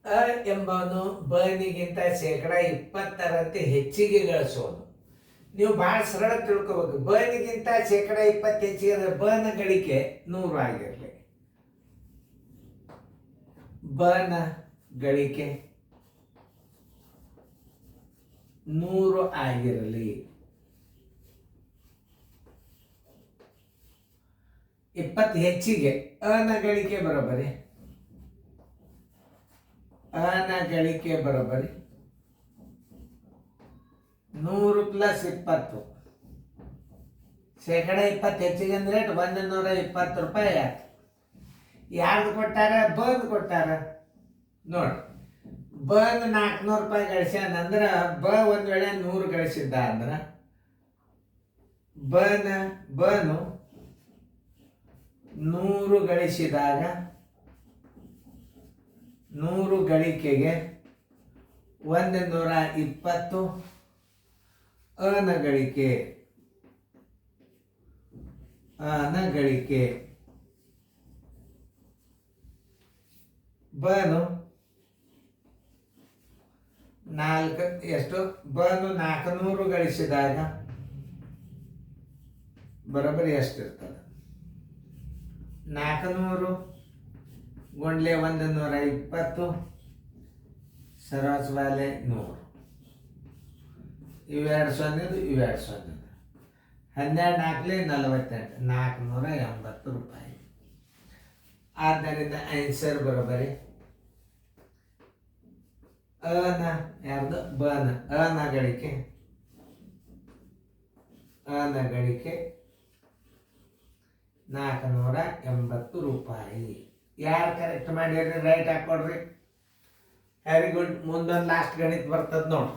ಅ ಎಂಬವನು ಬನಿಗಿಂತ 20% ಹೆಚ್ಚಿಗೆ ಗಳಿಸೋನು. ನೀವು ಭಾಳ ಸರಳ ತಿಳ್ಕೊಬೇಕು. ಬನಿಗಿಂತ 20% ಹೆಚ್ಚಿಗೆ ಅಂದರೆ ಬನ ಗಳಿಕೆ 100 ಆಗಿರಲಿ. ಬನ ಗಳಿಕೆ 100 ಆಗಿರಲಿ. 20 ಹೆಚ್ಚಿಗೆ ಅನ ಗಳಿಕೆ ಬರೋಬರಿ. ಅನ ಗಳಿಕೆ ಬರೋಬರಿ 100 + 20. 20% ಹೆಚ್ಚಿಗೆ ಅಂದ್ರೆ 120 ರೂಪಾಯಿ ಆಯ್ತು. ಯಾರ್ದು ಕೊಟ್ಟಾರ? ಬಂದ್ ಕೊಟ್ಟಾರ. ನೋಡಿ, ಬಂದ್ 400 ರೂಪಾಯಿ ಗಳಿಸ್ಯಾನಂದ್ರೆ ಒಂದ್ ವೇಳೆ 100 ಗಳಿಸಿದ್ದ ಅಂದ್ರೆ ಬನು 100 ಗಳಿಸಿದಾಗ 100 ಗಳಿಕೆಗೆ 120 ಅನ ಗಳಿಕೆ. ಬನು 400 ಗಳಿಸಿದಾಗ ಬರೋಬ್ಬರಿ ಎಷ್ಟಿರ್ತದೆ? 400 ಗುಂಡ್ಲೆ 120 ಸರಾಸರಿ 100. ಇವೆರಡು ಸೊನ್ನೆದು 12 4 48 480 ರೂಪಾಯಿ. ಆದ್ದರಿಂದ ಆನ್ಸರ್ ಬರೋಬ್ಬರಿ ಅನ ಯಾರ್ದು? ಬನ ಅನ ಗಳಿಕೆ 480 ರೂಪಾಯಿ. ಯಾರು ಕರೆಕ್ಟ್ ಮಾಡಿರಿ ರೈಟ್ ಹಾಕೊಡ್ರಿ. Very good. ಮುಂದೊಂದು ಲಾಸ್ಟ್ ಗಣಿತ ಬರ್ತದೆ ನೋಡಿ.